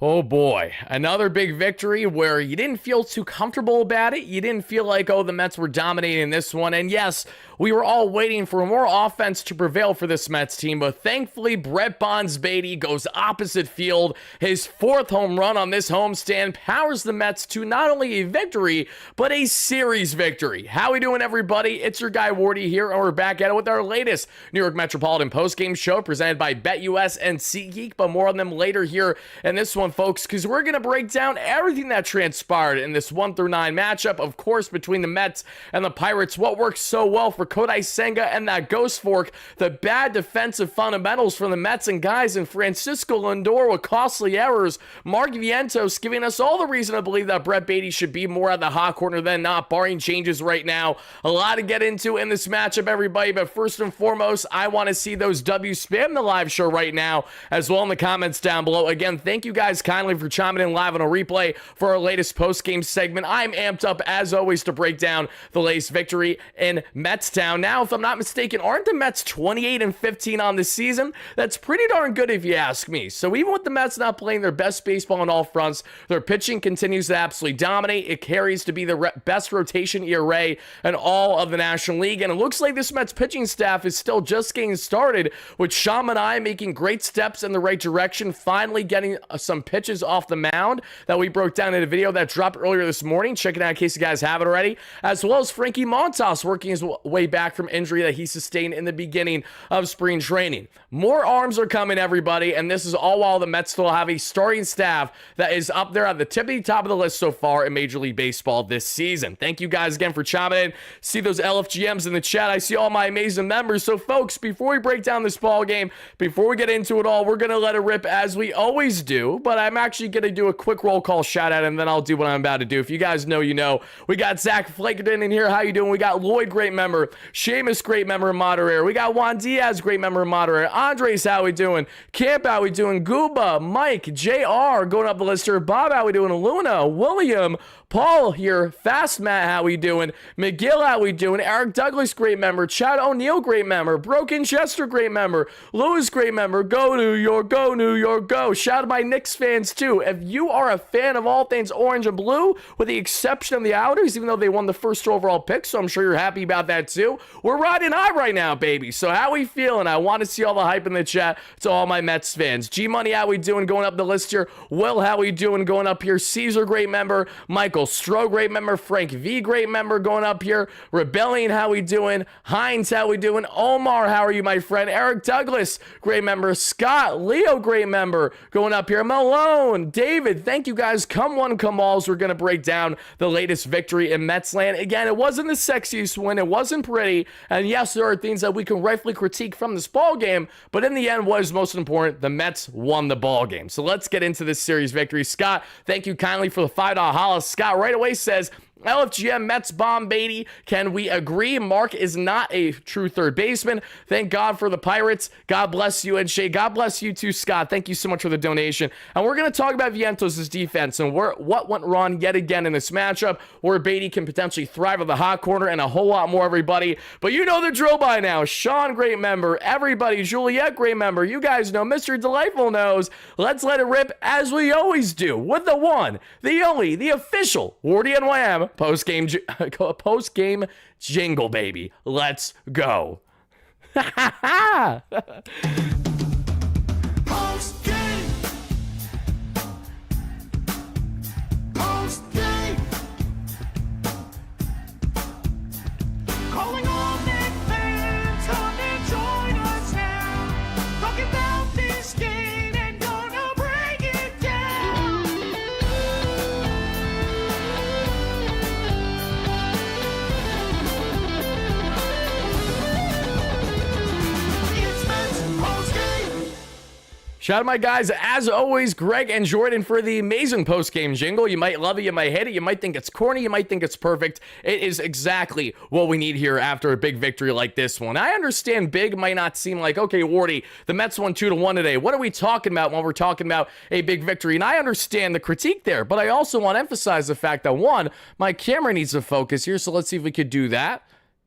Oh boy, another big victory where you didn't feel too comfortable about it. You didn't feel like, oh, the Mets were dominating this one. And yes, we were all waiting for more offense to prevail for this Mets team, but thankfully, Brett Bonds Baty goes opposite field. His fourth home run on this homestand powers the Mets to not only a victory, but a series victory. How we doing, everybody? It's your guy Wardy here, and we're back at it with our latest New York Metropolitan postgame show presented by BetUS and SeatGeek, but more on them later here in this one, folks, because we're going to break down everything that transpired in this 1-9 matchup, of course, between the Mets and the Pirates. What worked so well for Kodai Senga and that ghost fork, the bad defensive fundamentals from the Mets and guys, and Francisco Lindor with costly errors, Mark Vientos giving us all the reason to believe that Brett Baty should be more at the hot corner than not, barring changes right now. A lot to get into in this matchup, everybody, but first and foremost, I want to see those W's spam the live show right now, as well in the comments down below. Again, thank you guys kindly for chiming in live on a replay for our latest post-game segment. I'm amped up, as always, to break down the latest victory in Mets town. Now, if I'm not mistaken, aren't the Mets 28-15 on the season? That's pretty darn good if you ask me. So even with the Mets not playing their best baseball on all fronts, their pitching continues to absolutely dominate. It carries to be the best rotation ERA in all of the National League, and it looks like this Mets pitching staff is still just getting started, with Sean Manaea making great steps in the right direction, finally getting some pitches off the mound that we broke down in a video that dropped earlier this morning. Check it out in case you guys haven't already, as well as Frankie Montas working his way back from injury that he sustained in the beginning of spring training. More arms are coming, everybody, and this is all while the Mets still have a starting staff that is up there at the tippity top of the list so far in Major League Baseball this season. Thank you guys again for chiming in. See those LFGMs in the chat. I see all my amazing members. So folks, before we break down this ball game, before we get into it all, we're going to let it rip as we always do, but I'm actually going to do a quick roll call shout out, and then I'll do what I'm about to do. If you guys know, you know. We got Zach Flakerton in here. How you doing? We got Lloyd, great member. Seamus, great member and moderator. We got Juan Diaz, great member and moderator. Andres, how we doing? Camp, how we doing? Gooba, Mike, JR, going up the list here. Bob, how we doing? Luna, William, Paul here, Fast Matt, how we doing? McGill, how we doing? Eric Douglas, great member. Chad O'Neill, great member. Broken Chester, great member. Lewis, great member. Go New York, go New York, go. Shout out to my Knicks fans too. If you are a fan of all things orange and blue, with the exception of the Outers, even though they won the first overall pick, so I'm sure you're happy about that too. We're riding high right now, baby. So how we feeling? I want to see all the hype in the chat to all my Mets fans. G Money, how we doing? Going up the list here. Will, how we doing? Going up here. Caesar, great member. Michael Stroh, great member. Frank V, great member, going up here. Rebellion, how we doing? Hines, how we doing? Omar, how are you, my friend? Eric Douglas, great member. Scott, Leo, great member, going up here. Malone, David, thank you guys. Come one, come alls. We're going to break down the latest victory in Metsland. Again, it wasn't the sexiest win. It wasn't pretty. And yes, there are things that we can rightfully critique from this ball game, but in the end, what is most important? The Mets won the ball game. So let's get into this series victory. Scott, thank you kindly for the $5 holla. Scott right away says, LFGM Mets bomb Baty. Can we agree? Mark is not a true third baseman. Thank God for the Pirates. God bless you, and Shay. God bless you too, Scott. Thank you so much for the donation. And we're going to talk about Vientos' defense and what went wrong yet again in this matchup, where Baty can potentially thrive at the hot corner, and a whole lot more, everybody. But you know the drill by now. Sean, great member. Everybody, Juliet, great member. You guys know. Mr. Delightful knows. Let's let it rip as we always do with the one, the only, the official WardyNYM post-game jingle, baby. Let's go. Post-game. Post-game. Calling all Met fans, come and join us now. Talking about this game and gonna break it down. It's Mets post-game. Shout out to my guys, as always, Greg and Jordan, for the amazing post-game jingle. You might love it, you might hate it, you might think it's corny, you might think it's perfect. It is exactly what we need here after a big victory like this one. I understand big might not seem like, okay, Wardy, the Mets won 2-1 today. What are we talking about when we're talking about a big victory? And I understand the critique there, but I also want to emphasize the fact that, one, my camera needs to focus here, so let's see if we could do that.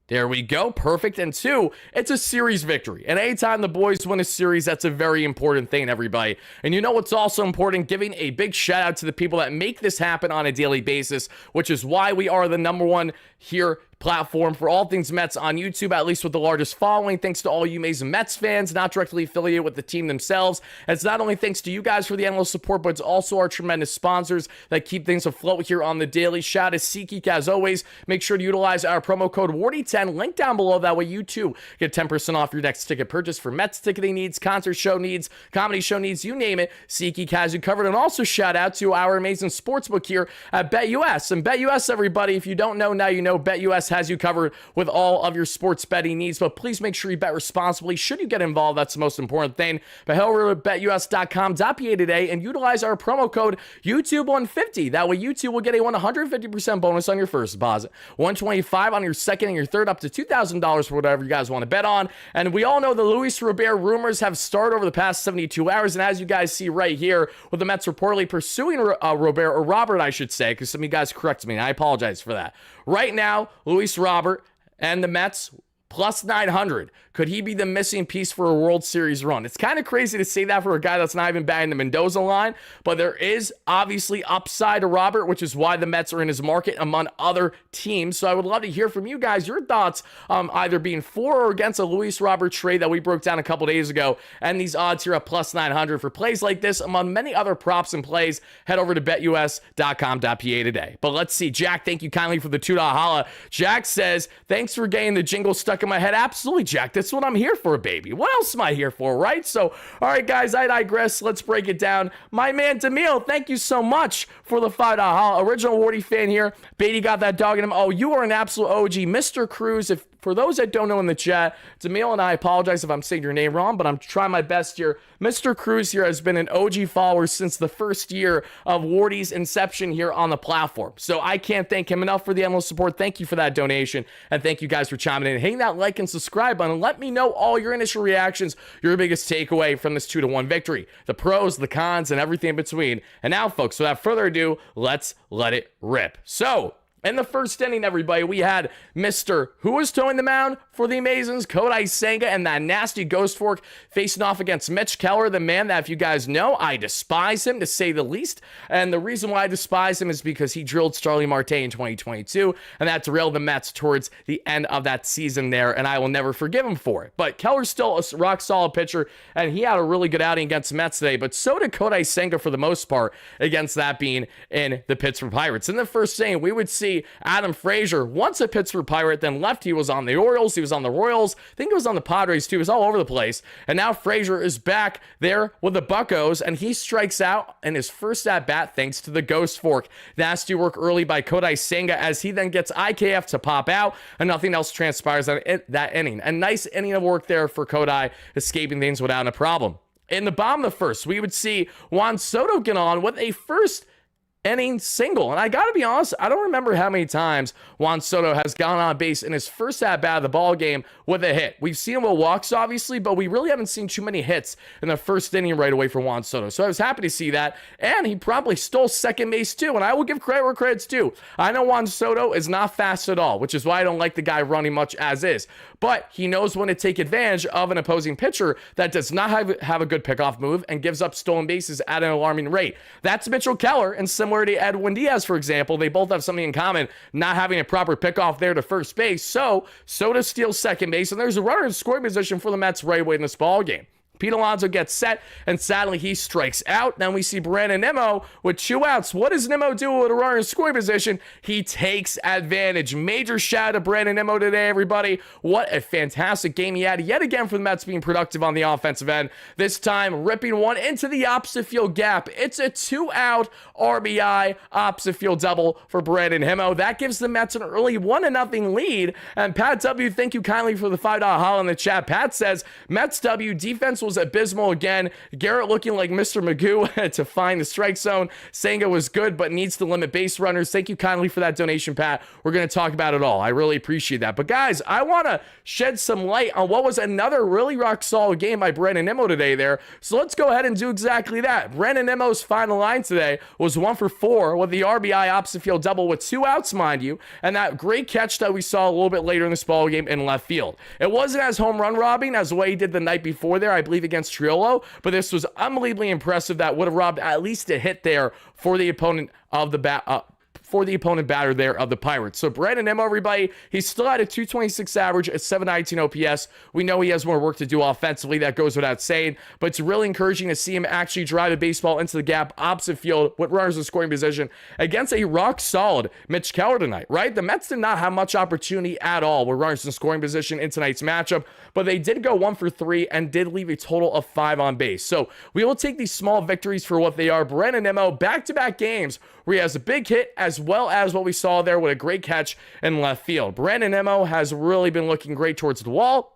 There we go. Perfect. And 2, it's a series victory. And anytime the boys win a series, that's a very important thing, everybody. And you know what's also important? Giving a big shout out to the people that make this happen on a daily basis, which is why we are the #1 here platform for all things Mets on YouTube, at least with the largest following. Thanks to all you amazing Mets fans, not directly affiliated with the team themselves. And it's not only thanks to you guys for the endless support, but it's also our tremendous sponsors that keep things afloat here on the daily. Shout out to SeatGeek as always. Make sure to utilize our promo code WARDY10, link down below. That way you too get 10% off your next ticket purchase for Mets ticketing needs, concert show needs, comedy show needs, you name it. SeatGeek has you covered. And also shout out to our amazing sportsbook here at BetUS. And BetUS, everybody, if you don't know, now you know, BetUS has you covered with all of your sports betting needs, but please make sure you bet responsibly. Should you get involved, that's the most important thing. But head over to betus.com.pa today and utilize our promo code YouTube150. That way YouTube will get a 150% bonus on your first deposit, $125 on your second and your third, up to $2,000 for whatever you guys want to bet on. And we all know the Luis Robert rumors have started over the past 72 hours, and as you guys see right here, with the Mets reportedly pursuing Robert, or Robert I should say, because some of you guys correct me and I apologize for that. Right now, Luis Robert and the Mets plus 900. Could he be the missing piece for a World Series run? It's kind of crazy to say that for a guy that's not even batting the Mendoza line, but there is obviously upside to Robert, which is why the Mets are in his market among other teams. So I would love to hear from you guys, your thoughts either being for or against a Luis Robert trade that we broke down a couple days ago, and these odds here at plus 900 for plays like this, among many other props and plays. Head over to betus.com.pa today. But let's see. Jack, thank you kindly for the $2 holla. Jack says, thanks for getting the jingle stuck in my head. Absolutely, Jack. That's what I'm here for, baby. What else am I here for, right? So, all right, guys, I digress. Let's break it down. My man, Demille, thank you so much for the $5 holla. Original Wardy fan here. Baty got that dog in him. Oh, you are an absolute OG. Mr. Cruz, if for those that don't know in the chat, Demille and I apologize if I'm saying your name wrong, but I'm trying my best here. Mr. Cruz here has been an OG follower since the first year of Wardy's inception here on the platform. So I can't thank him enough for the endless support. Thank you for that donation. And thank you guys for chiming in. Hitting that like and subscribe button. Let me know all your initial reactions, your biggest takeaway from this 2-1 victory, the pros, the cons, and everything in between. And now, folks, without further ado, let's let it rip. So, in the first inning, everybody, we had Mr. who was towing the mound for the Amazons, Kodai Senga, and that nasty ghost fork facing off against Mitch Keller, the man that, if you guys know, I despise him to say the least. And the reason why I despise him is because he drilled Starling Marte in 2022, and that derailed the Mets towards the end of that season there, and I will never forgive him for it. But Keller's still a rock-solid pitcher, and he had a really good outing against the Mets today, but so did Kodai Senga for the most part, against that being in the Pittsburgh Pirates. In the first inning, we would see Adam Frazier, once a Pittsburgh Pirate, then left. He was on the Orioles, he was on the Royals, I think he was on the Padres too. He was all over the place. And now Frazier is back there with the Buccos, and he strikes out in his first at-bat thanks to the ghost fork. Nasty work early by Kodai Senga as he then gets IKF to pop out, and nothing else transpires on that inning. A nice inning of work there for Kodai, escaping things without a problem. In the bottom of the first, we would see Juan Soto get on with a first inning single. And I gotta be honest, I don't remember how many times Juan Soto has gone on base in his first at-bat of the ball game with a hit. We've seen him with walks, obviously, but we really haven't seen too many hits in the first inning right away for Juan Soto. So I was happy to see that. And he probably stole second base too. And I will give credit where credit's due. I know Juan Soto is not fast at all, which is why I don't like the guy running much as is. But he knows when to take advantage of an opposing pitcher that does not have a good pickoff move and gives up stolen bases at an alarming rate. That's Mitchell Keller, and similar to Edwin Diaz, for example, they both have something in common, not having a proper pickoff there to first base. So Soto steals second base, and there's a runner in scoring position for the Mets right away in this ball game. Pete Alonso gets set, and sadly, he strikes out. Then we see Brandon Nimmo with 2 outs. What does Nimmo do with a runner in scoring position? He takes advantage. Major shout out to Brandon Nimmo today, everybody. What a fantastic game he had yet again for the Mets, being productive on the offensive end. This time, ripping one into the opposite field gap. It's a 2-out RBI opposite field double for Brandon Nimmo. That gives the Mets an early 1-0 lead. And Pat W., thank you kindly for the $5 holla in the chat. Pat says, Mets W, defense will was abysmal again. Garrett looking like Mr. Magoo to find the strike zone. Senga was good, but needs to limit base runners. Thank you kindly for that donation, Pat. We're going to talk about it all. I really appreciate that. But guys, I want to shed some light on what was another really rock solid game by Brandon Nimmo today there. So let's go ahead and do exactly that. Brandon Nimmo's final line today was 1 for 4 with the RBI opposite field double with 2 outs, mind you, and that great catch that we saw a little bit later in this ball game in left field. It wasn't as home run robbing as the way he did the night before there, I believe, against Triolo, but this was unbelievably impressive. That would have robbed at least a hit there for the opponent of the batter there of the Pirates. So Brandon Nimmo, everybody, he's still at a 226 average, a 719 OPS. We know he has more work to do offensively. That goes without saying, but it's really encouraging to see him actually drive a baseball into the gap opposite field with runners in scoring position against a rock solid Mitch Keller tonight, right? The Mets did not have much opportunity at all with runners in scoring position in tonight's matchup, but they did go 1 for 3 and did leave a total of 5 on base. So we will take these small victories for what they are. Brandon Nimmo, back-to-back games where he has a big hit as well as what we saw there with a great catch in left field. Brandon Nimmo has really been looking great towards the wall.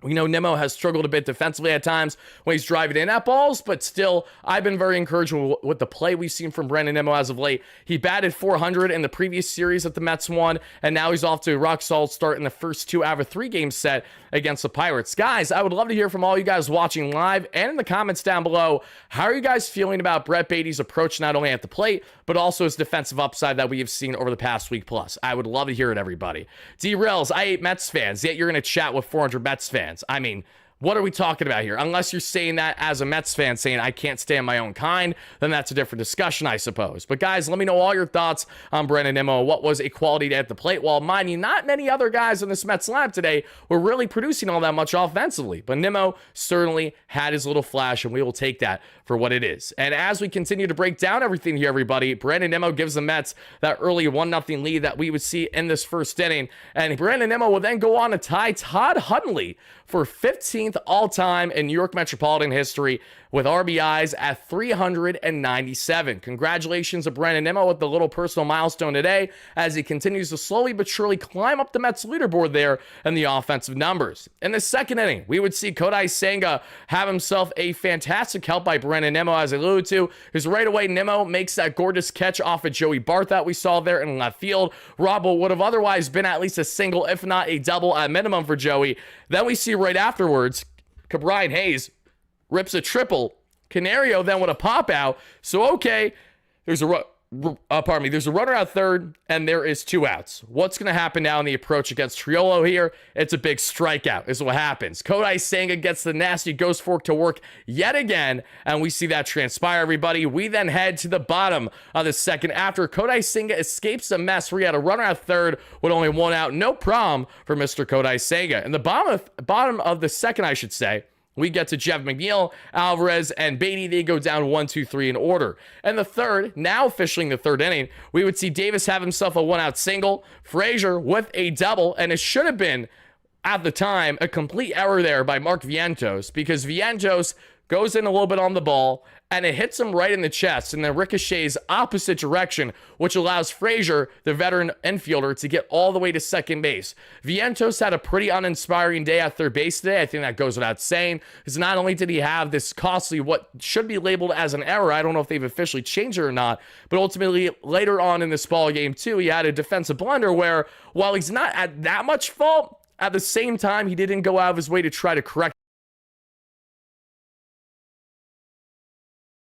We know Nimmo has struggled a bit defensively at times when he's driving in at balls, but still, I've been very encouraged with the play we've seen from Brandon Nimmo as of late. He batted 400 in the previous series that the Mets won, and now he's off to a rock-solid start in the first 2 out of a 3-game set against the Pirates. Guys, I would love to hear from all you guys watching live and in the comments down below. How are you guys feeling about Brett Baty's approach not only at the plate, but also his defensive upside that we have seen over the past week plus? I would love to hear it, everybody. D-Rails, I hate Mets fans, yet you're going to chat with 400 Mets fans. I mean, what are we talking about here? Unless you're saying that as a Mets fan, saying I can't stand my own kind, then that's a different discussion, I suppose. But guys, let me know all your thoughts on Brandon Nimmo. What was a quality day at the plate? Well, mind you, not many other guys in this Mets lineup today were really producing all that much offensively. But Nimmo certainly had his little flash, and we will take that for what it is. And as we continue to break down everything here, everybody, Brandon Nimmo gives the Mets that early 1-0 lead that we would see in this first inning. And Brandon Nimmo will then go on to tie Todd Hundley for 15th all-time in New York Metropolitan history with RBIs at 397. Congratulations to Brandon Nimmo with the little personal milestone today as he continues to slowly but surely climb up the Mets leaderboard there in the offensive numbers. In the second inning, we would see Kodai Senga have himself a fantastic help by Brandon Nimmo, as I alluded to, because right away Nimmo makes that gorgeous catch off of Joey Barth that we saw there in left field. Robbo would have otherwise been at least a single, if not a double at minimum for Joey. Then we see right afterwards, Brian Hayes rips a triple. Canario then with a pop out. So, okay, there's a runner out third, and there is 2 outs. What's going to happen now in the approach against Triolo here? It's a big strikeout is what happens. Kodai Senga gets the nasty ghost fork to work yet again, and we see that transpire, everybody. We then head to the bottom of the second after Kodai Senga escapes a mess where he had a runner out third with only 1 out. No problem for Mr. Kodai Senga. In the bottom of the second, I should say, we get to Jeff McNeil, Alvarez, and Baty. They go down 1, 2, 3 in order. And the third, now officially in the third inning, we would see Davis have himself a 1-out single, Frazier with a double, and it should have been, at the time, a complete error there by Mark Vientos, because Vientos goes in a little bit on the ball, and it hits him right in the chest, and then ricochets opposite direction, which allows Frazier, the veteran infielder, to get all the way to second base. Vientos had a pretty uninspiring day at third base today. I think that goes without saying, because not only did he have this costly, what should be labeled as an error, I don't know if they've officially changed it or not, but ultimately, later on in this ball game, too, he had a defensive blunder where, while he's not at that much fault, at the same time, he didn't go out of his way to try to correct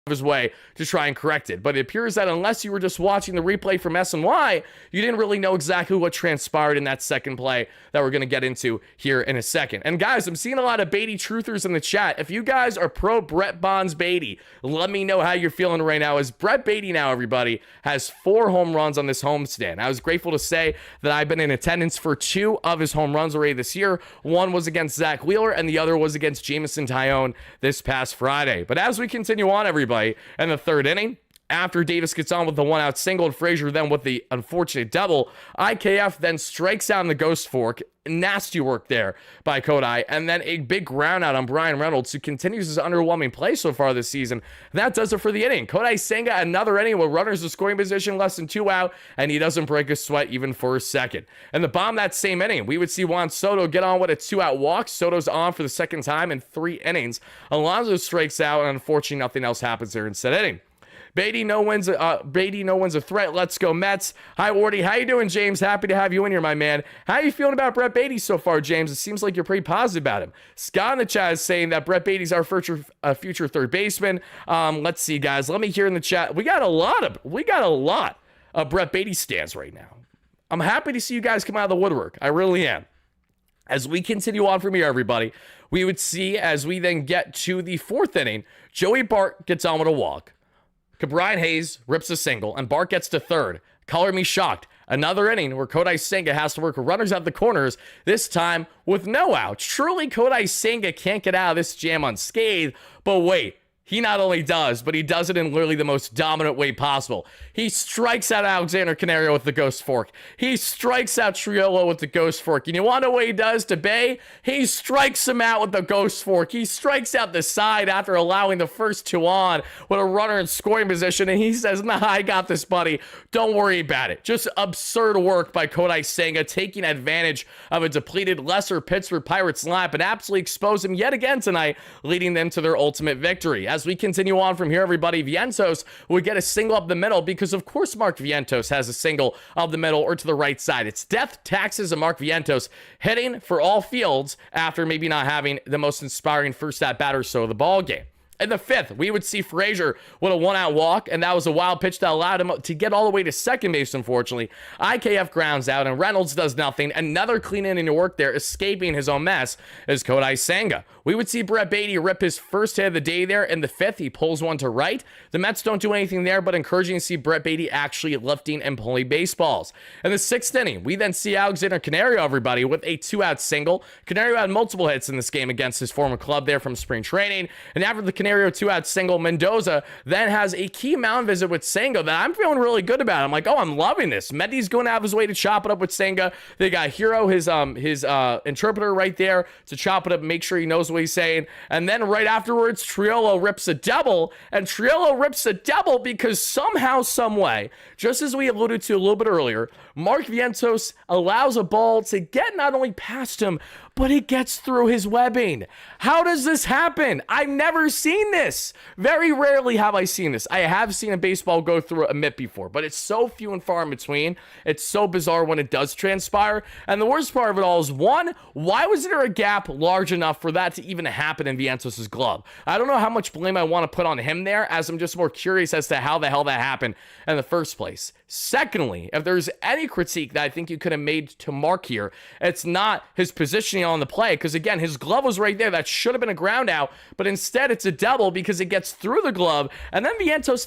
his way to try and correct it. But it appears that unless you were just watching the replay from SNY, you didn't really know exactly what transpired in that second play that we're going to get into here in a second. And guys, I'm seeing a lot of Baty truthers in the chat. If you guys are pro Brett Bonds Baty, let me know how you're feeling right now, as Brett Baty now, everybody, has 4 home runs on this homestand. I was grateful to say that I've been in attendance for 2 of his home runs already this year. One was against Zach Wheeler, and the other was against Jameson Tyone this past Friday. But as we continue on, everybody, in the third inning, After Davis gets on with the 1-out single and Frazier then with the unfortunate double, IKF then strikes out in the ghost fork. Nasty work there by Kodai, and then a big ground out on Brian Reynolds, who continues his underwhelming play so far this season. That does it for the inning. Kodai Senga, another inning with runners in scoring position, less than 2 out, and he doesn't break a sweat even for a second. And the bottom that same inning, we would see Juan Soto get on with a 2-out walk. Soto's on for the second time in 3 innings. Alonso strikes out, and unfortunately nothing else happens there in said inning. Baty no wins a threat. Let's go Mets. Hi Wardy, how you doing, James? Happy to have you in here, my man. How you feeling about Brett Baty so far, James? It seems like you're pretty positive about him. Scott in the chat is saying that Brett Baty's our future third baseman. Let's see, guys. Let me hear in the chat. We got a lot of Brett Baty stands right now. I'm happy to see you guys come out of the woodwork. I really am. As we continue on from here, everybody, we would see as we then get to the 4th inning, Joey Bart gets on with a walk. Brian Hayes rips a single, and Bart gets to 3rd. Color me shocked. Another inning where Kodai Senga has to work runners out the corners, this time with no outs. Truly, Kodai Senga can't get out of this jam unscathed, but wait. He not only does, but he does it in literally the most dominant way possible. He strikes out Alexander Canario with the ghost fork. He strikes out Triolo with the ghost fork. And you want to know what he does to Bay? He strikes him out with the ghost fork. He strikes out the side after allowing the first 2 on with a runner in scoring position. And he says, nah, I got this, buddy. Don't worry about it. Just absurd work by Kodai Senga, taking advantage of a depleted lesser Pittsburgh Pirates lineup and absolutely expose him yet again tonight, leading them to their ultimate victory. As we continue on from here, everybody, Vientos would get a single up the middle because, of course, Mark Vientos has a single up the middle or to the right side. It's death, taxes, and Mark Vientos hitting for all fields after maybe not having the most inspiring first at-bat or so of the ball game. In the 5th, we would see Frazier with a 1-out walk, and that was a wild pitch that allowed him to get all the way to second base, unfortunately. IKF grounds out, and Reynolds does nothing. Another clean inning to work there, escaping his own mess, is Kodai Senga. We would see Brett Baty rip his first hit of the day there. In the 5th, he pulls one to right. The Mets don't do anything there, but encouraging to see Brett Baty actually lifting and pulling baseballs. In the 6th inning, we then see Alexander Canario, everybody, with a 2-out single. Canario had multiple hits in this game against his former club there from spring training, and after the Canario 2-out single, Mendoza then has a key mound visit with Senga that I'm feeling really good about. I'm like, oh, I'm loving this. Mendy's going out of his way to chop it up with Senga. They got Hero, his interpreter right there to chop it up and make sure he knows what he's saying. And then right afterwards, Triolo rips a double, and Triolo rips a double because somehow, some way, just as we alluded to a little bit earlier, Mark Vientos allows a ball to get not only past him, but it gets through his webbing. How does this happen? I've never seen this. Very rarely have I seen this. I have seen a baseball go through a mitt before, but it's so few and far in between. It's so bizarre when it does transpire. And the worst part of it all is, one, why was there a gap large enough for that to even happen in Vientos' glove? I don't know how much blame I want to put on him there, as I'm just more curious as to how the hell that happened in the first place. Secondly, if there's any critique that I think you could have made to Mark here, it's not his positioning on the play, because again, his glove was right there. That should have been a ground out, but instead it's a double because it gets through the glove, and then Vientos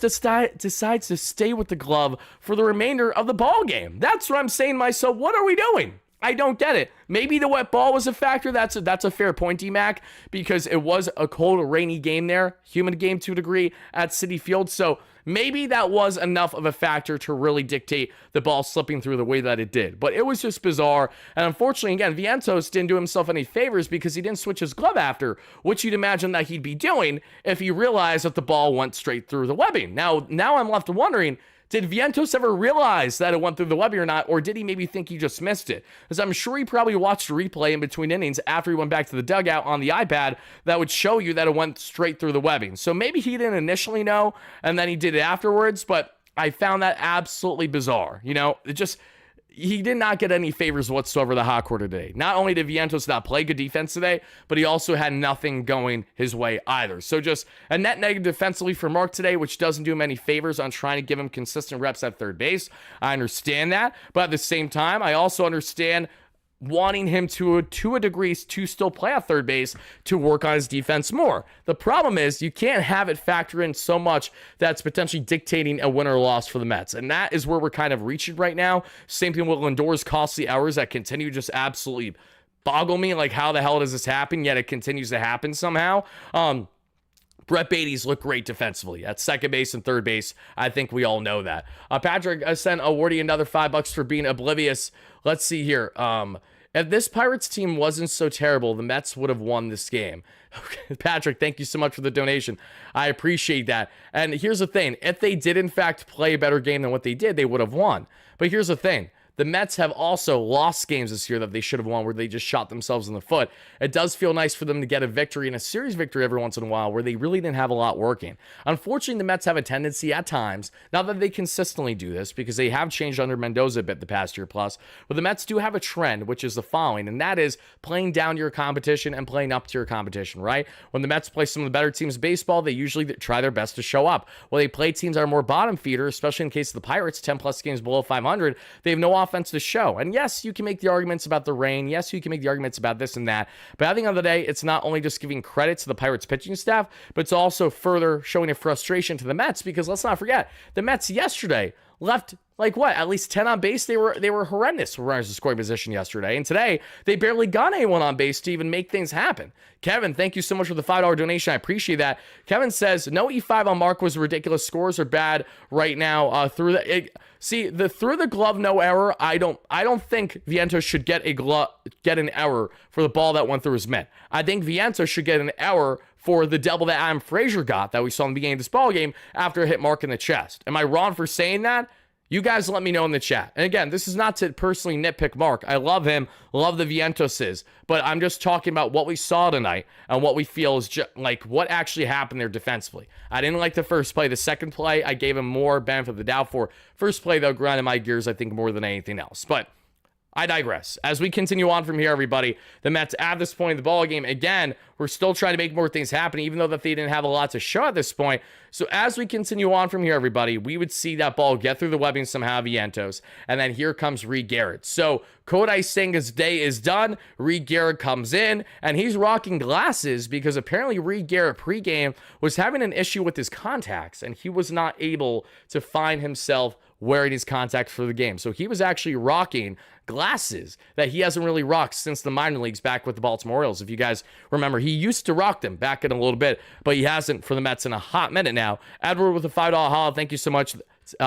decides to stay with the glove for the remainder of the ball game. That's what I'm saying to myself. What are we doing? I don't get it. Maybe the wet ball was a factor. That's a fair point, D-Mac, because it was a cold, rainy game there, humid game to a degree at Citi Field. So maybe that was enough of a factor to really dictate the ball slipping through the way that it did. But it was just bizarre. And unfortunately, again, Vientos didn't do himself any favors because he didn't switch his glove after, which you'd imagine that he'd be doing if he realized that the ball went straight through the webbing. Now I'm left wondering, did Vientos ever realize that it went through the webbing or not, or did he maybe think he just missed it? Because I'm sure he probably watched a replay in between innings after he went back to the dugout on the iPad that would show you that it went straight through the webbing. So maybe he didn't initially know, and then he did it afterwards, but I found that absolutely bizarre. You know, he did not get any favors whatsoever the hot quarter today. Not only did Vientos not play good defense today, but he also had nothing going his way either. So just a net negative defensively for Mark today, which doesn't do him any favors on trying to give him consistent reps at third base. I understand that, but at the same time, I also understand wanting him to a degree to still play at third base to work on his defense more. The problem is you can't have it factor in so much that's potentially dictating a win or loss for the Mets. And that is where we're kind of reaching right now. Same thing with Lindor's costly errors that continue to just absolutely boggle me. Like, how the hell does this happen? Yet it continues to happen somehow. Brett Baty's look great defensively at second base and third base. I think we all know that. Patrick sent Wardy another $5 for being oblivious. Let's see here. If this Pirates team wasn't so terrible, the Mets would have won this game. Patrick, thank you so much for the donation. I appreciate that. And here's the thing. If they did, in fact, play a better game than what they did, they would have won. But here's the thing. The Mets have also lost games this year that they should have won where they just shot themselves in the foot. It does feel nice for them to get a victory and a series victory every once in a while where they really didn't have a lot working. Unfortunately, the Mets have a tendency at times, not that they consistently do this because they have changed under Mendoza a bit the past year plus, but the Mets do have a trend, which is the following, and that is playing down to your competition and playing up to your competition, right? When the Mets play some of the better teams in baseball, they usually try their best to show up. When they play teams that are more bottom feeder, especially in case of the Pirates, 10 plus games below 500, they have no offense to show. And yes, you can make the arguments about the rain. Yes, you can make the arguments about this and that. But at the end of the day, it's not only just giving credit to the Pirates pitching staff, but it's also further showing a frustration to the Mets because let's not forget, the Mets yesterday left like what? At least 10 on base. They were horrendous for runners in scoring position yesterday. And today, they barely got anyone on base to even make things happen. Kevin, thank you so much for the $5 donation. I appreciate that. Kevin says, no E5 on Mark was ridiculous. Scores are bad right now. Through the glove, no error. I don't think Vientos should get an error for the ball that went through his mitt. I think Vientos should get an error for the double that Adam Frazier got that we saw in the beginning of this ball game after it hit Mark in the chest. Am I wrong for saying that? You guys let me know in the chat. And again, this is not to personally nitpick Mark. I love him, love the Vientoses, but I'm just talking about what we saw tonight and what we feel is like what actually happened there defensively. I didn't like the first play. The second play, I gave him more benefit of the doubt for. First play, though, grinded my gears, I think, more than anything else. But I digress. As we continue on from here, everybody, the Mets at this point in the ball game, again, we're still trying to make more things happen, even though that they didn't have a lot to show at this point. So as we continue on from here, everybody, we would see that ball get through the webbing somehow, Vientos, and then here comes Reed Garrett. So Kodai Senga's day is done. Reed Garrett comes in, and he's rocking glasses because apparently Reed Garrett pregame was having an issue with his contacts, and he was not able to find himself wearing his contacts for the game. So he was actually rocking glasses that he hasn't really rocked since the minor leagues back with the Baltimore Orioles. If you guys remember, he used to rock them back in a little bit, but he hasn't for the Mets in a hot minute now. Edward with a $5 haul. Thank you so much.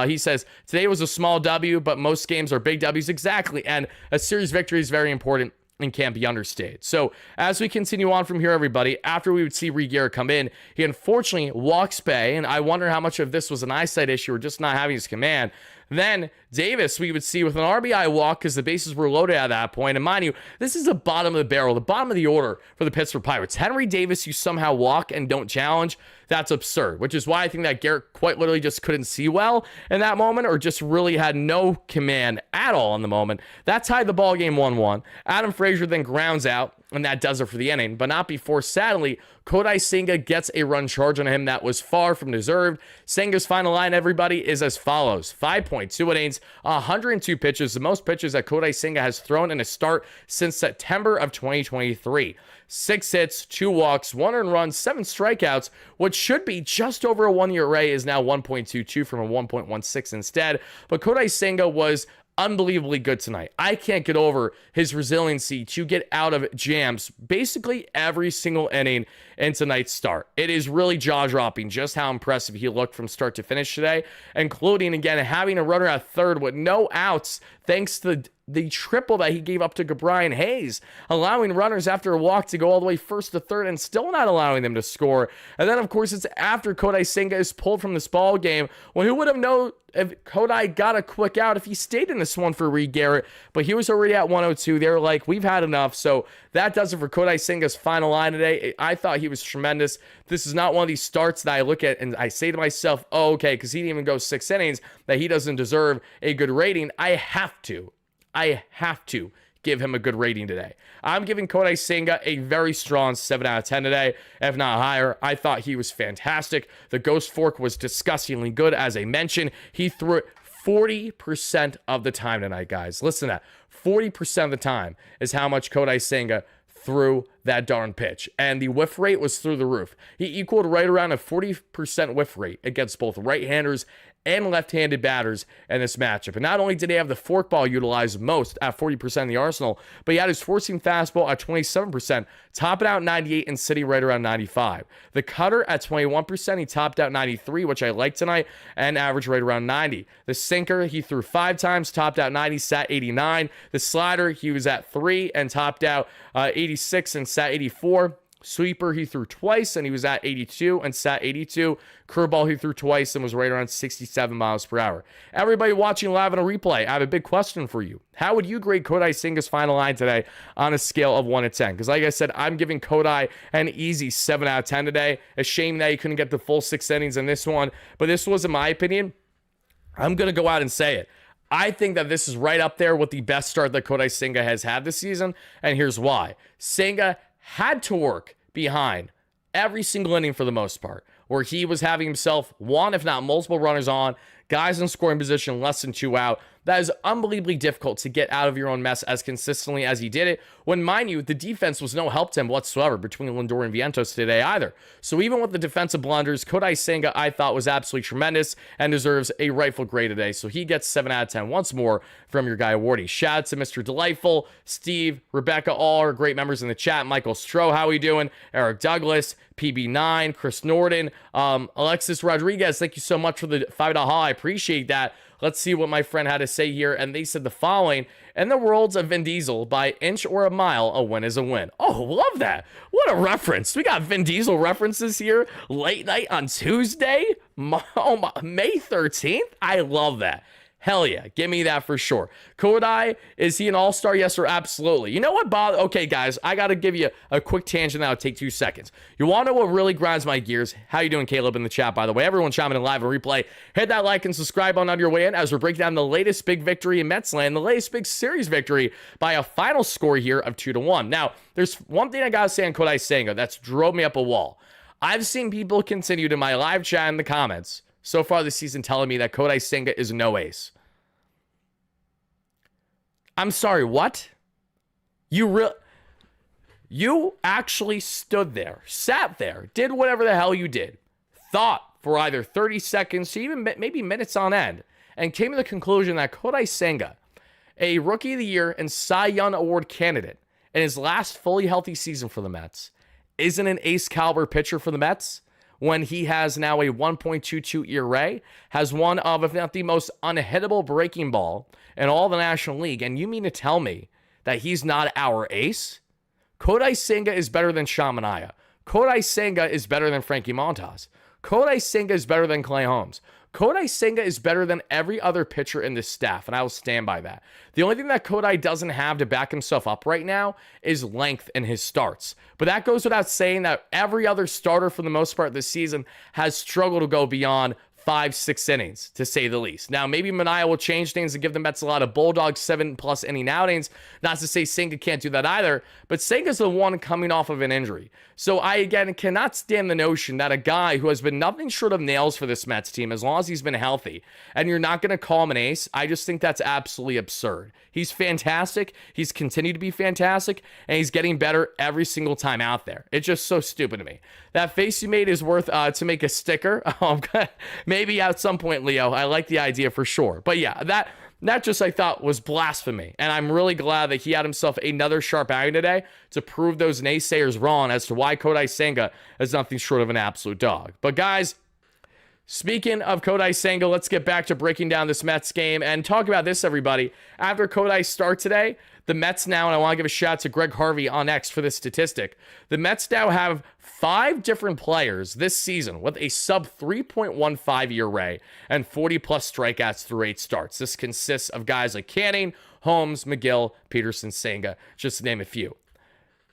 He says, today was a small W, but most games are big W's. Exactly. And a series victory is very important and can't be understated. So as we continue on from here, everybody, after we would see Reed Garrett come in, he unfortunately walks Bay, and I wonder how much of this was an eyesight issue or just not having his command. Then Davis, we would see with an RBI walk because the bases were loaded at that point. And mind you, this is the bottom of the barrel, the bottom of the order for the Pittsburgh Pirates. Henry Davis, you somehow walk and don't challenge. That's absurd, which is why I think that Garrett quite literally just couldn't see well in that moment or just really had no command at all in the moment. That tied the ball game 1-1. Adam Frazier then grounds out, and that does it for the inning, but not before, sadly, Kodai Senga gets a run charge on him that was far from deserved. Senga's final line, everybody, is as follows. 5.2 innings, 102 pitches, the most pitches that Kodai Senga has thrown in a start since September of 2023. 6 hits, 2 walks, 1 earned run, 7 strikeouts. What should be just over a 1-year ERA is now 1.22 from a 1.16 instead. But Kodai Senga was unbelievably good tonight. I can't get over his resiliency to get out of jams basically every single inning in tonight's start. It is really jaw-dropping just how impressive he looked from start to finish today, including, again, having a runner at third with no outs thanks to the triple that he gave up to Brian Hayes, allowing runners after a walk to go all the way first to third and still not allowing them to score. And then, of course, it's after Kodai Senga is pulled from this ball game. Well, who would have known if Kodai got a quick out if he stayed in this one for Reed Garrett? But he was already at 102. They were like, we've had enough. So that does it for Kodai Senga's final line today. I thought he was tremendous. This is not one of these starts that I look at and I say to myself, oh, okay, because he didn't even go 6 innings, that he doesn't deserve a good rating. I have to give him a good rating today. I'm giving Kodai Senga a very strong 7 out of 10 today, if not higher. I thought he was fantastic. The Ghost Fork was disgustingly good, as I mentioned. He threw it 40% of the time tonight, guys. Listen to that. 40% of the time is how much Kodai Senga threw that darn pitch. And the whiff rate was through the roof. He equaled right around a 40% whiff rate against both right-handers and left-handed batters in this matchup. And not only did he have the forkball utilized most at 40% in the arsenal, but he had his four-seam fastball at 27%, topping out 98 and sitting right around 95. The cutter at 21%, he topped out 93, which I like tonight, and averaged right around 90. The sinker, he threw 5 times, topped out 90, sat 89. The slider, he was at 3 and topped out 86 and sat 84. Sweeper, he threw twice, and he was at 82 and sat 82. Curveball, he threw twice and was right around 67 miles per hour. Everybody watching live on a replay, I have a big question for you. How would you grade Kodai Senga's final line today on a scale of 1 to 10? Because like I said, I'm giving Kodai an easy 7 out of 10 today. A shame that he couldn't get the full 6 innings in this one. But this was, in my opinion, I'm going to go out and say it. I think that this is right up there with the best start that Kodai Senga has had this season, and here's why. Senga had to work behind every single inning for the most part, where he was having himself one, if not multiple runners on, guys in scoring position, less than 2 out. That is unbelievably difficult to get out of your own mess as consistently as he did it, when, mind you, the defense was no help to him whatsoever between Lindor and Vientos today either. So even with the defensive blunders, Kodai Senga, I thought, was absolutely tremendous and deserves a rightful grade today. So he gets 7 out of 10 once more from your guy, Wardy. Shout out to Mr. Delightful, Steve, Rebecca, all our great members in the chat. Michael Stroh, how we doing? Eric Douglas, PB9, Chris Norden, Alexis Rodriguez, thank you so much for the $5 haul. I appreciate that. Let's see what my friend had to say here. And they said the following: in the worlds of Vin Diesel, by inch or a mile, a win is a win. Oh, love that. What a reference. We got Vin Diesel references here late night on Tuesday, May 13th. I love that. Hell yeah, give me that for sure. Kodai, is he an all-star? Yes, or absolutely. You know what, Bob? Okay, guys, I got to give you a quick tangent that'll take 2 seconds. You want to know what really grinds my gears? How you doing, Caleb, in the chat, by the way? Everyone chiming in live and replay. Hit that like and subscribe on your way in as we're breaking down the latest big victory in Mets land, the latest big series victory by a final score here of 2-1. Now, there's one thing I got to say on Kodai Senga that's drove me up a wall. I've seen people continue to my live chat in the comments so far this season telling me that Kodai Senga is no ace. I'm sorry, what? You actually stood there, sat there, did whatever the hell you did, thought for either 30 seconds to even maybe minutes on end, and came to the conclusion that Kodai Senga, a Rookie of the Year and Cy Young Award candidate in his last fully healthy season for the Mets, isn't an ace caliber pitcher for the Mets, when he has now a 1.22 ERA, has one of, if not the most unhittable breaking ball in all the National League. And you mean to tell me that he's not our ace? Kodai Senga is better than Shamanaya. Kodai Senga is better than Frankie Montas. Kodai Senga is better than Clay Holmes. Kodai Senga is better than every other pitcher in this staff, and I will stand by that. The only thing that Kodai doesn't have to back himself up right now is length in his starts. But that goes without saying that every other starter for the most part this season has struggled to go beyond 5-6 innings, to say the least. Now, maybe Manaea will change things and give the Mets a lot of Bulldog 7+ inning outings. Not to say Senga can't do that either, but Senga's the one coming off of an injury. So I, again, cannot stand the notion that a guy who has been nothing short of nails for this Mets team, as long as he's been healthy, and you're not going to call him an ace, I just think that's absolutely absurd. He's fantastic. He's continued to be fantastic, and he's getting better every single time out there. It's just so stupid to me. That face you made is worth to make a sticker. Maybe at some point, Leo. I like the idea for sure. But yeah, that just, I thought, was blasphemy. And I'm really glad that he had himself another sharp outing today to prove those naysayers wrong as to why Kodai Senga is nothing short of an absolute dog. But guys, speaking of Kodai Senga, let's get back to breaking down this Mets game and talk about this, everybody. After Kodai's start today, the Mets now, and I want to give a shout out to Greg Harvey on X for this statistic, the Mets now have 5 different players this season with a sub 3.15 ERA and 40+ strikeouts through 8 starts. This consists of guys like Canning, Holmes, McGill, Peterson, Senga, just to name a few.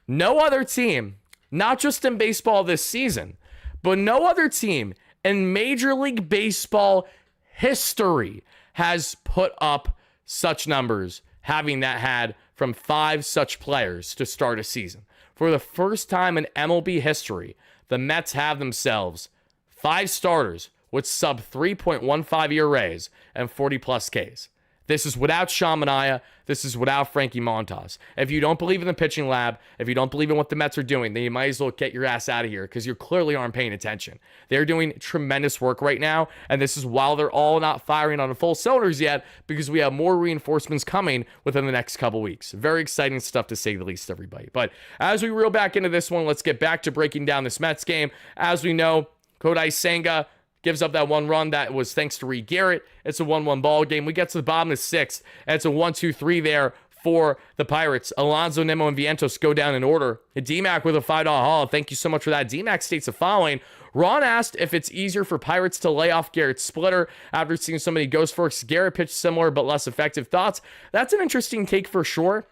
No other team, not just in baseball this season, but no other team in Major League Baseball history has put up such numbers, having that had from 5 such players to start a season. For the first time in MLB history, the Mets have themselves 5 starters with sub 3.15 ERAs and 40+ Ks. This is without Sean Manaea. This is without Frankie Montas. If you don't believe in the pitching lab, if you don't believe in what the Mets are doing, then you might as well get your ass out of here because you clearly aren't paying attention. They're doing tremendous work right now, and this is while they're all not firing on full cylinders yet because we have more reinforcements coming within the next couple weeks. Very exciting stuff to say the least, everybody. But as we reel back into this one, let's get back to breaking down this Mets game. As we know, Kodai Senga gives up that one run that was thanks to Reed Garrett. It's a 1-1 ball game. We get to the bottom of the sixth, and it's a 1-2-3 there for the Pirates. Alonso, Nimmo, and Vientos go down in order. D-Mac with a $5 haul. Thank you so much for that. D-Mac states the following. Ron asked if it's easier for Pirates to lay off Garrett's splitter after seeing so many ghost forks. Garrett pitched similar but less effective. Thoughts? That's an interesting take for sure.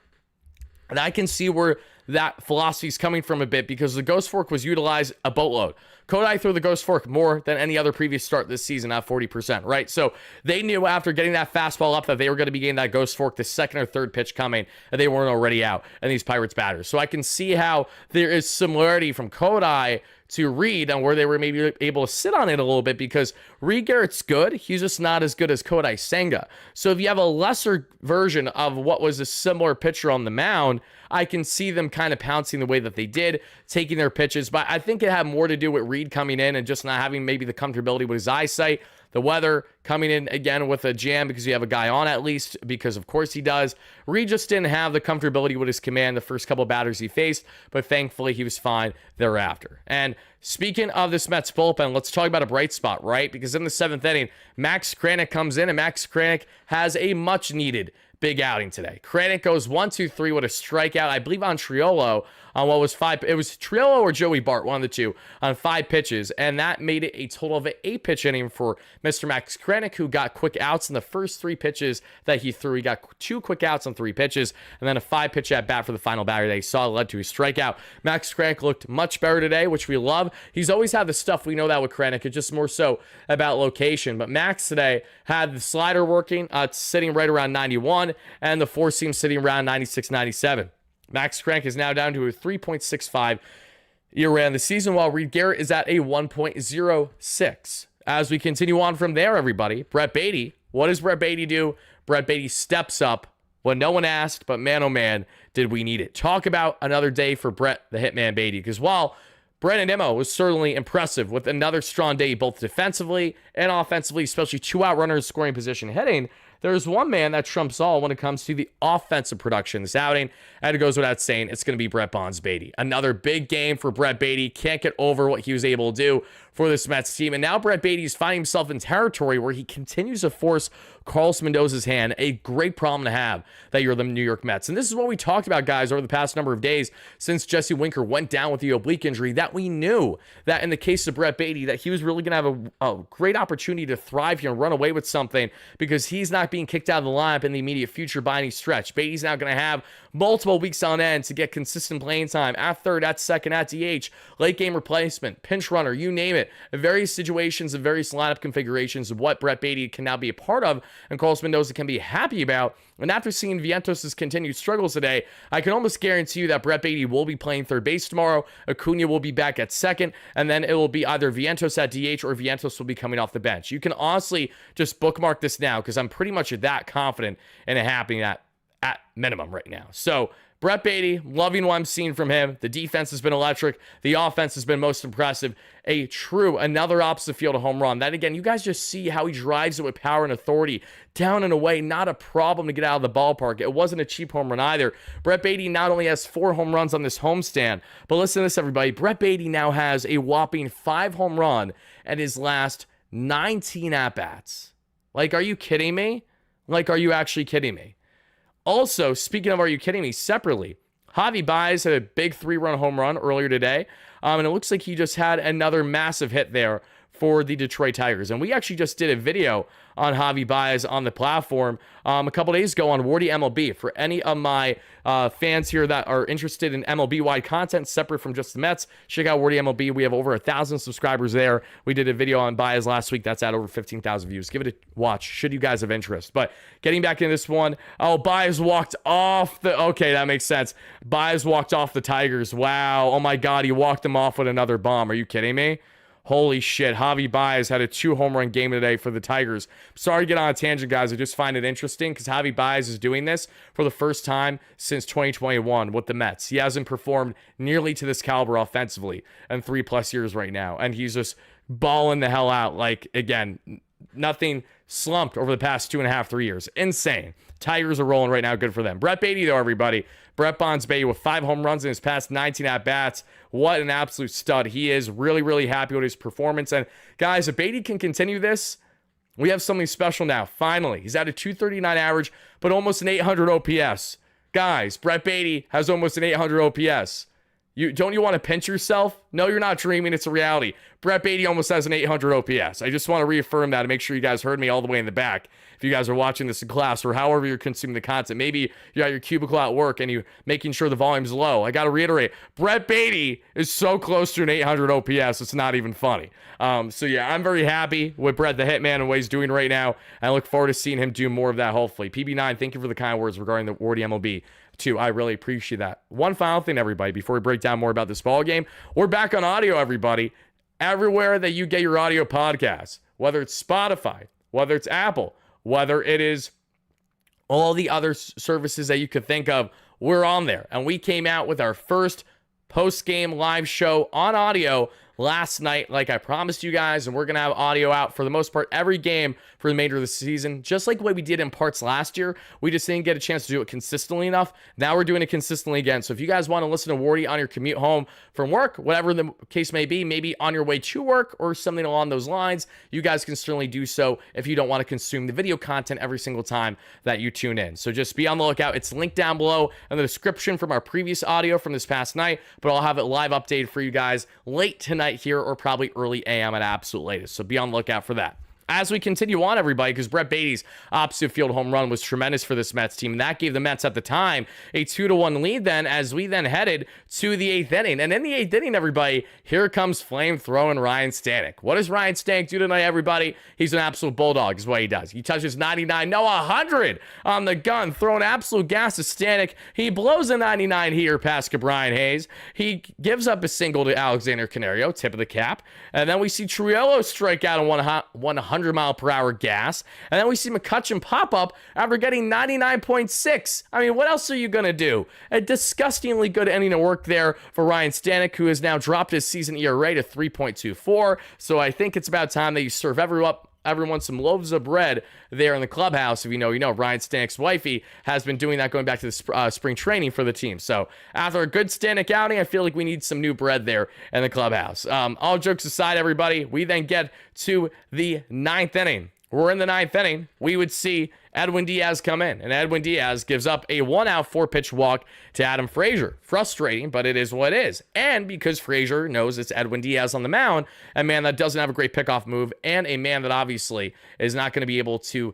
And I can see where that philosophy is coming from a bit because the ghost fork was utilized a boatload. Kodai threw the ghost fork more than any other previous start this season at 40%, right? So they knew after getting that fastball up that they were going to be getting that ghost fork the second or third pitch coming, and they weren't already out, and these Pirates batters. So I can see how there is similarity from Kodai to Reed and where they were maybe able to sit on it a little bit because Reed Garrett's good. He's just not as good as Kodai Senga. So if you have a lesser version of what was a similar pitcher on the mound, I can see them kind of pouncing the way that they did, taking their pitches. But I think it had more to do with Reed coming in and just not having maybe the comfortability with his eyesight. The weather coming in again with a jam because you have a guy on at least, because of course he does. Reed just didn't have the comfortability with his command the first couple batters he faced, but thankfully he was fine thereafter. And speaking of this Mets bullpen, let's talk about a bright spot, right? Because in the seventh inning, Max Kranick comes in, and Max Kranick has a much needed big outing today. Kranick goes 1-2-3 with a strikeout, I believe on Triolo, on what was five. It was Triolo or Joey Bart, one of the two, on 5 pitches, and that made it a total of an 8-pitch inning for Mr. Max Kranick, who got quick outs in the first 3 pitches that he threw. He got 2 quick outs on 3 pitches, and then a 5-pitch at bat for the final batter that he saw led to a strikeout. Max Kranick looked much better today, which we love. He's always had the stuff. We know that with Kranick. It's just more so about location. But Max today had the slider working, sitting right around 91, and the four seam sitting around 96, 97. Max Kranick is now down to a 3.65 ERA on the season, while Reed Garrett is at a 1.06. As we continue on from there, everybody, Brett Baty. What does Brett Baty do? Brett Baty steps up when no one asked, but man, oh man, did we need it. Talk about another day for Brett the Hitman Baty, because while Brandon Nimmo was certainly impressive with another strong day, both defensively and offensively, especially 2 out runners scoring position hitting, there's one man that trumps all when it comes to the offensive production this outing, and it goes without saying, it's going to be Brett Bonds Baty. Another big game for Brett Baty. Can't get over what he was able to do for this Mets team, and now Brett Baty is finding himself in territory where he continues to force Carlos Mendoza's hand. A great problem to have that you're the New York Mets. And this is what we talked about, guys, over the past number of days since Jesse Winker went down with the oblique injury, that we knew that in the case of Brett Baty, that he was really going to have a great opportunity to thrive here and run away with something, because he's not being kicked out of the lineup in the immediate future by any stretch. Baty's now going to have multiple weeks on end to get consistent playing time at third, at second, at DH, late game replacement, pinch runner, you name it. Various situations and various lineup configurations of what Brett Baty can now be a part of, and Carlos Mendoza can be happy about. And after seeing Vientos' continued struggles today, I can almost guarantee you that Brett Baty will be playing third base tomorrow. Acuna will be back at second, and then it will be either Vientos at DH or Vientos will be coming off the bench. You can honestly just bookmark this now, because I'm pretty much that confident in it happening at minimum right now. So Brett Baty, loving what I'm seeing from him. The defense has been electric. The offense has been most impressive. Another opposite field home run. That, again, you guys just see how he drives it with power and authority. Down and away, not a problem to get out of the ballpark. It wasn't a cheap home run either. Brett Baty not only has 4 home runs on this homestand, but listen to this, everybody. Brett Baty now has a whopping 5 home run at his last 19 at-bats. Like, are you kidding me? Like, are you actually kidding me? Also, speaking of are you kidding me, separately, Javi Baez had a big 3-run home run earlier today, and it looks like he just had another massive hit there for the Detroit Tigers. And we actually just did a video on Javi Baez on the platform a couple days ago on WardyNYM. For any of my fans here that are interested in MLB-wide content separate from just the Mets, check out WardyNYM. We have over 1,000 subscribers there. We did a video on Baez last week. That's at over 15,000 views. Give it a watch should you guys have interest. But getting back into this one, Baez walked off the... Okay, that makes sense. Baez walked off the Tigers. Wow. Oh my God, he walked them off with another bomb. Are you kidding me? Holy shit, Javi Baez had a 2-home run game today for the Tigers. Sorry to get on a tangent, guys. I just find it interesting because Javi Baez is doing this for the first time since 2021 with the Mets. He hasn't performed nearly to this caliber offensively in 3+ years right now, and he's just balling the hell out. Like, again, nothing slumped over the past 2.5, 3 years. Insane. Tigers are rolling right now. Good for them. Brett Baty, though, everybody. Brett Bonds Baty with 5 home runs in his past 19 at-bats. What an absolute stud he is. Really, really happy with his performance. And, guys, if Baty can continue this, we have something special now. Finally. He's at a 239 average, but almost an 800 OPS. Guys, Brett Baty has almost an 800 OPS. Don't you want to pinch yourself? No, you're not dreaming. It's a reality. Brett Baty almost has an 800 OPS. I just want to reaffirm that and make sure you guys heard me all the way in the back. If you guys are watching this in class or however you're consuming the content, maybe you're at your cubicle at work and you're making sure the volume's low. I got to reiterate, Brett Baty is so close to an 800 OPS, it's not even funny. So yeah, I'm very happy with Brett the Hitman and what he's doing right now. I look forward to seeing him do more of that, hopefully. PB9, thank you for the kind words regarding the Wardy MLB. Too. I really appreciate that. One final thing, everybody, before we break down more about this ball game. We're back on audio, everybody. Everywhere that you get your audio podcasts, whether it's Spotify, whether it's Apple, whether it is all the other services that you could think of, we're on there. And we came out with our first post-game live show on audio last night, like I promised you guys, and we're going to have audio out for the most part every game for the remainder of the season, just like what we did in parts last year. We just didn't get a chance to do it consistently enough. Now we're doing it consistently again. So if you guys want to listen to Wardy on your commute home from work, whatever the case may be, maybe on your way to work or something along those lines, you guys can certainly do so if you don't want to consume the video content every single time that you tune in. So just be on the lookout. It's linked down below in the description from our previous audio from this past night, but I'll have it live updated for you guys late tonight here or probably early AM at absolute latest. So be on the lookout for that. As we continue on, everybody, because Brett Baty's opposite field home run was tremendous for this Mets team. And that gave the Mets at the time a 2-1 lead then as we then headed to the 8th inning. And in the 8th inning, everybody, here comes flame-throwing Ryan Stanek. What does Ryan Stanek do tonight, everybody? He's an absolute bulldog is what he does. He touches 99, no, 100 on the gun, throwing absolute gas to Stanek. He blows a 99 here past Brian Hayes. He gives up a single to Alexander Canario, tip of the cap. And then we see Triolo strike out on 100-mile-per-hour gas. And then we see McCutchen pop up after getting 99.6. I mean, what else are you going to do? A disgustingly good ending of work there for Ryan Stanek, who has now dropped his season ERA to 3.24. So I think it's about time that you serve everyone some loaves of bread there in the clubhouse. If you know, Ryan Stanek's wifey has been doing that going back to the spring training for the team. So after a good Stanek outing, I feel like we need some new bread there in the clubhouse. All jokes aside, everybody, we then get to the 9th inning. We're in the 9th inning. We would see Edwin Diaz come in, and Edwin Diaz gives up a 1-out 4-pitch walk to Adam Frazier. Frustrating, but it is what it is. And because Frazier knows it's Edwin Diaz on the mound, a man that doesn't have a great pickoff move, and a man that obviously is not going to be able to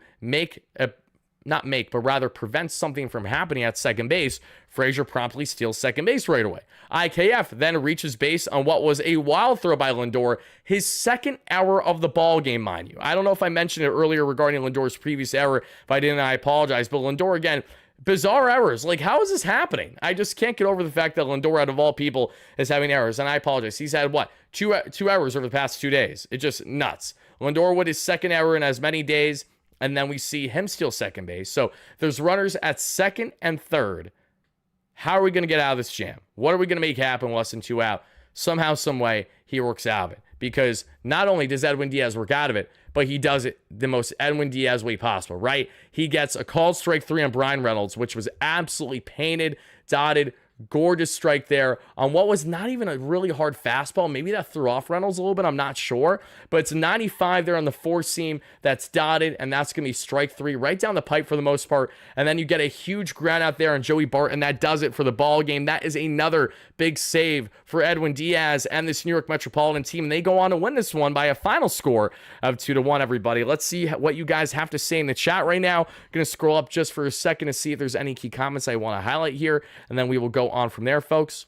rather prevent something from happening at second base, Frazier promptly steals second base right away. IKF then reaches base on what was a wild throw by Lindor, his second error of the ball game, mind you. I don't know if I mentioned it earlier regarding Lindor's previous error. If I didn't, I apologize. But Lindor, again, bizarre errors. Like, how is this happening? I just can't get over the fact that Lindor, out of all people, is having errors. And I apologize. He's had, two errors over the past 2 days. It's just nuts. Lindor with his second error in as many days, and then we see him steal second base. So there's runners at second and third. How are we going to get out of this jam? What are we going to make happen less than 2 out? Somehow, some way, he works out of it. Because not only does Edwin Diaz work out of it, but he does it the most Edwin Diaz way possible, right? He gets a called strike 3 on Brian Reynolds, which was absolutely painted, dotted, gorgeous strike there on what was not even a really hard fastball. Maybe that threw off Reynolds a little bit. I'm not sure. But it's 95 there on the 4-seam that's dotted, and that's going to be strike 3 right down the pipe for the most part. And then you get a huge ground out there on Joey Bart, and that does it for the ball game. That is another big save for Edwin Diaz and this New York Metropolitan team. And they go on to win this one by a final score of 2-1, everybody. Let's see what you guys have to say in the chat right now. Going to scroll up just for a second to see if there's any key comments I want to highlight here, and then we will go on from there, folks.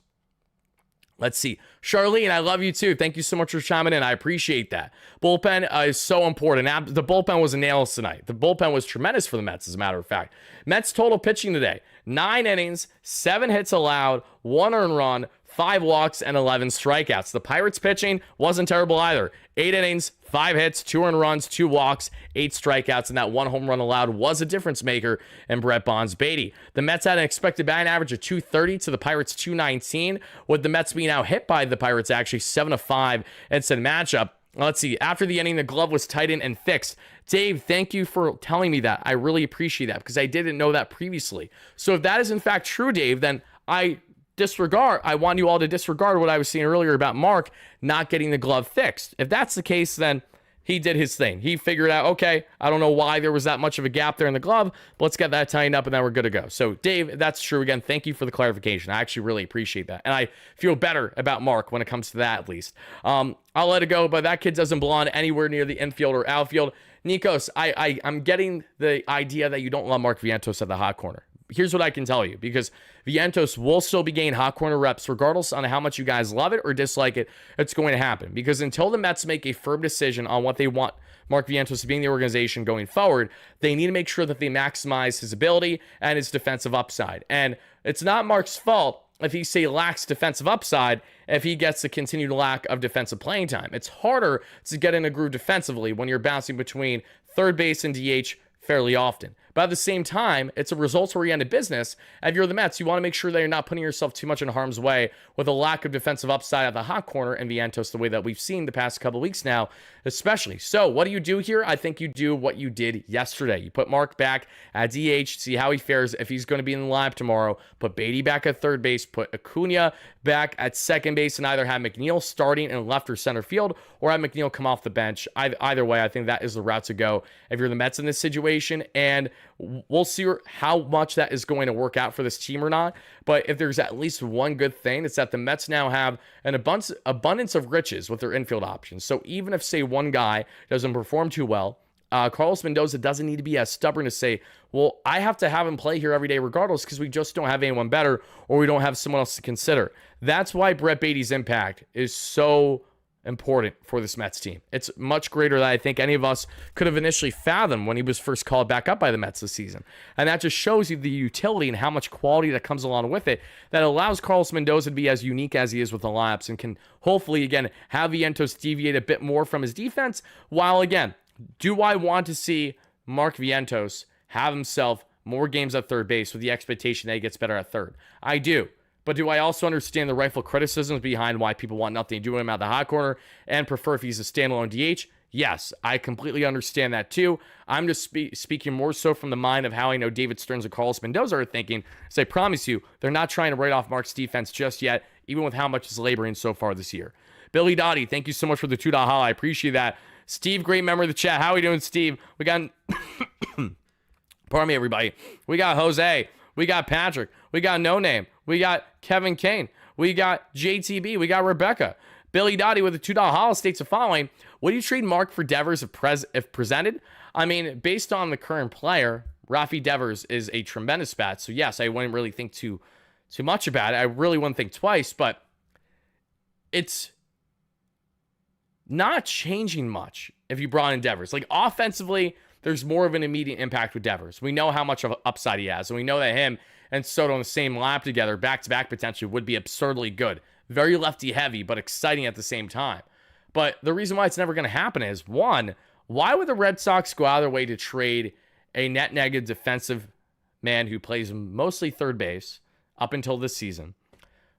Let's see. Charlene, I love you too. Thank you so much for chiming in. I appreciate that. Bullpen is so important. The bullpen was a nail tonight. The bullpen was tremendous for the Mets, as a matter of fact. Mets total pitching today, 9 innings, 7 hits allowed, 1 earned run, 5 walks, and 11 strikeouts. The Pirates pitching wasn't terrible either. 8 innings, 5 hits, 2 earned runs, 2 walks, 8 strikeouts, and that 1 home run allowed was a difference maker in Brett Bond's Baty. The Mets had an expected batting average of 230 to the Pirates 219, with the Mets being out hit by the Pirates actually 7-5 in said matchup. Let's see. After the inning, the glove was tightened and fixed. Dave, thank you for telling me that. I really appreciate that because I didn't know that previously. So if that is in fact true, Dave, then I want you all to disregard what I was saying earlier about Mark not getting the glove fixed. If that's the case, then he did his thing. He figured out, okay, I don't know why there was that much of a gap there in the glove, but let's get that tightened up and then we're good to go. So, Dave, that's true. Again, thank you for the clarification. I actually really appreciate that. And I feel better about Mark when it comes to that, at least. I'll let it go, but that kid doesn't belong anywhere near the infield or outfield. Nikos, I'm getting the idea that you don't love Mark Vientos at the hot corner. Here's what I can tell you, because Vientos will still be getting hot corner reps regardless on how much you guys love it or dislike it. It's going to happen because until the Mets make a firm decision on what they want Mark Vientos to be in the organization going forward, they need to make sure that they maximize his ability and his defensive upside. And it's not Mark's fault if he, say, lacks defensive upside if he gets the continued lack of defensive playing time. It's harder to get in a groove defensively when you're bouncing between third base and DH fairly often. But at the same time, it's a results-oriented business. If you're the Mets, you want to make sure that you're not putting yourself too much in harm's way with a lack of defensive upside at the hot corner and Vientos the way that we've seen the past couple of weeks now, especially. So what do you do here? I think you do what you did yesterday. You put Mark back at DH, see how he fares if he's going to be in the lineup tomorrow. Put Baty back at third base, put Acuna back at second base, and either have McNeil starting in left or center field or have McNeil come off the bench. Either way, I think that is the route to go if you're the Mets in this situation. And we'll see how much that is going to work out for this team or not. But if there's at least one good thing, it's that the Mets now have an abundance of riches with their infield options. So even if, say, one guy doesn't perform too well, Carlos Mendoza doesn't need to be as stubborn to say, well, I have to have him play here every day regardless because we just don't have anyone better or we don't have someone else to consider. That's why Brett Baty's impact is so important for this Mets team. It's much greater than I think any of us could have initially fathomed when he was first called back up by the Mets this season. And that just shows you the utility and how much quality that comes along with it that allows Carlos Mendoza to be as unique as he is with the lineups and can hopefully, again, have Vientos deviate a bit more from his defense. While, again, do I want to see Mark Vientos have himself more games at third base with the expectation that he gets better at third? I do. But do I also understand the rightful criticisms behind why people want nothing to do with him at the hot corner and prefer if he's a standalone DH? Yes, I completely understand that too. I'm just speaking more so from the mind of how I know David Stearns and Carlos Mendoza are thinking. So I promise you, they're not trying to write off Mark's defense just yet, even with how much is laboring so far this year. Billy Dottie, thank you so much for the $2 holla. I appreciate that. Steve, great member of the chat. How are we doing, Steve? We got, pardon me, everybody. We got Jose. We got Patrick. We got No Name. We got Kevin Kane. We got JTB. We got Rebecca. Billy Dottie with a $2 holla states the following. Would you trade Mark for Devers if presented? I mean, based on the current player, Rafi Devers is a tremendous bat. So, yes, I wouldn't really think too much about it. I really wouldn't think twice, but it's not changing much if you brought in Devers. Like, offensively, there's more of an immediate impact with Devers. We know how much of an upside he has, and we know that him and Soto on the same lap together, back-to-back potentially, would be absurdly good. Very lefty-heavy, but exciting at the same time. But the reason why it's never going to happen is, one, why would the Red Sox go out of their way to trade a net negative defensive man who plays mostly third base up until this season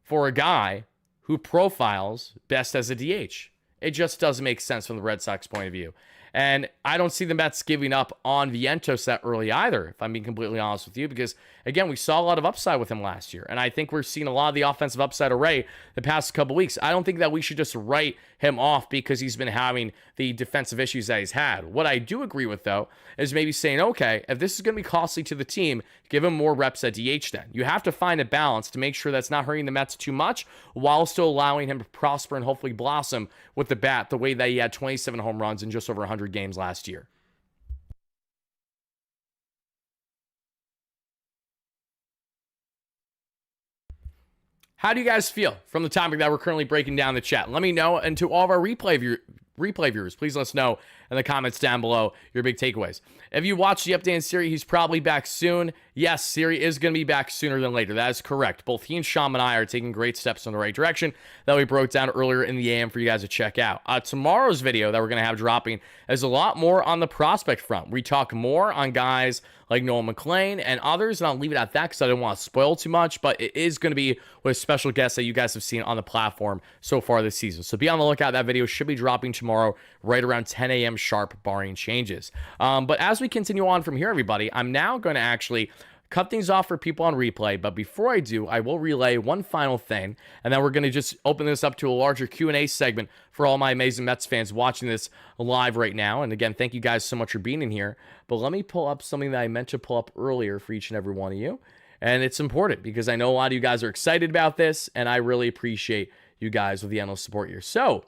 for a guy who profiles best as a DH? It just doesn't make sense from the Red Sox point of view. And I don't see the Mets giving up on Vientos that early either, if I'm being completely honest with you, because, again, we saw a lot of upside with him last year. And I think we're seeing a lot of the offensive upside array the past couple weeks. I don't think that we should just write him off because he's been having the defensive issues that he's had. What I do agree with, though, is maybe saying, okay, if this is going to be costly to the team, give him more reps at DH then. You have to find a balance to make sure that's not hurting the Mets too much while still allowing him to prosper and hopefully blossom with the bat the way that he had 27 home runs in just over 100 games last year. How do you guys feel from the topic that we're currently breaking down in the chat? Let me know. And to all of our replay replay viewers, please let us know in the comments down below your big takeaways. If you watch the update on Siri, he's probably back soon. Yes, Siri is going to be back sooner than later. That is correct. Both he and Sham and I are taking great steps in the right direction that we broke down earlier in the AM for you guys to check out. Tomorrow's video that we're going to have dropping is a lot more on the prospect front. We talk more on guys like Noel McLean and others, and I'll leave it at that because I don't want to spoil too much, but it is going to be with special guests that you guys have seen on the platform so far this season. So be on the lookout. That video should be dropping tomorrow right around 10 a.m. sharp, barring changes. But as we continue on from here, everybody, I'm now going to actually cut things off for people on replay, but before I do, I will relay one final thing, and then we're going to just open this up to a larger Q&A segment for all my amazing Mets fans watching this live right now. And again, thank you guys so much for being in here, but let me pull up something that I meant to pull up earlier for each and every one of you, and it's important because I know a lot of you guys are excited about this, and I really appreciate you guys with the endless support here. So,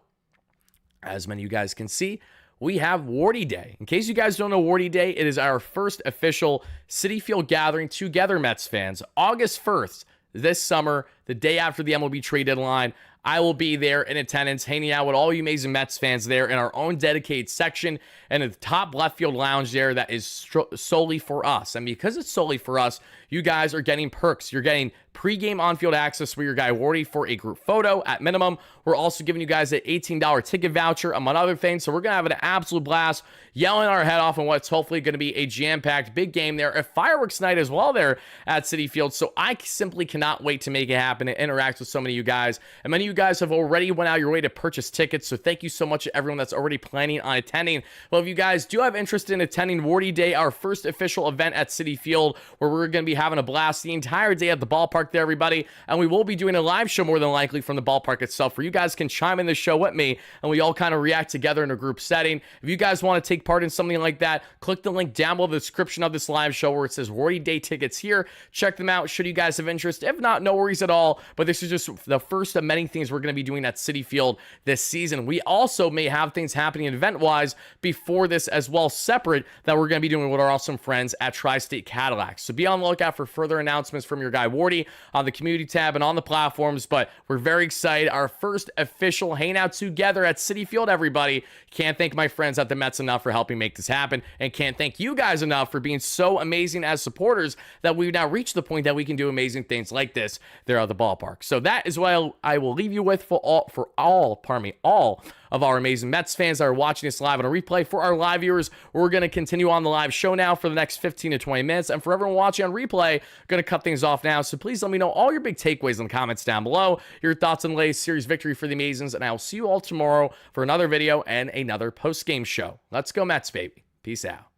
as many of you guys can see, we have Wardy Day. In case you guys don't know Wardy Day, it is our first official Citi Field gathering together, Mets fans. August 1st, this summer, the day after the MLB trade deadline. I will be there in attendance, hanging out with all you amazing Mets fans there in our own dedicated section and in the top left field lounge there that is solely for us. And because it's solely for us, you guys are getting perks. You're getting pregame on-field access with your guy Wardy for a group photo at minimum. We're also giving you guys an $18 ticket voucher, among other things. So we're going to have an absolute blast, yelling our head off on what's hopefully going to be a jam-packed big game there, a fireworks night as well there at Citi Field. So I simply cannot wait to make it happen and interact with so many of you guys. And many of you guys have already went out your way to purchase tickets. So thank you so much to everyone that's already planning on attending. Well, if you guys do have interest in attending Wardy Day, our first official event at Citi Field, where we're going to be having a blast the entire day at the ballpark there, everybody. And we will be doing a live show more than likely from the ballpark itself, where you guys can chime in the show with me and we all kind of react together in a group setting. If you guys want to take part in something like that, click the link down below the description of this live show where it says Wardy Day tickets here. Check them out should you guys have interest. If not, no worries at all. But this is just the first of many things we're going to be doing at Citi Field this season. We also may have things happening event-wise before this as well, separate, that we're going to be doing with our awesome friends at Tri-State Cadillac. So be on the lookout for further announcements from your guy Wardy on the community tab and on the platforms. But we're very excited. Our first official hangout together at Citi Field, everybody. Can't thank my friends at the Mets enough for helping make this happen, and can't thank you guys enough for being so amazing as supporters that we've now reached the point that we can do amazing things like this there at the ballpark. So that is what I will leave you with for all of our amazing Mets fans that are watching this live on a replay. For our live viewers, we're going to continue on the live show now for the next 15 to 20 minutes. And for everyone watching on replay, going to cut things off now. So please let me know all your big takeaways in the comments down below, your thoughts on the latest series victory for the Amazons. And I will see you all tomorrow for another video and another post-game show. Let's go Mets, baby. Peace out.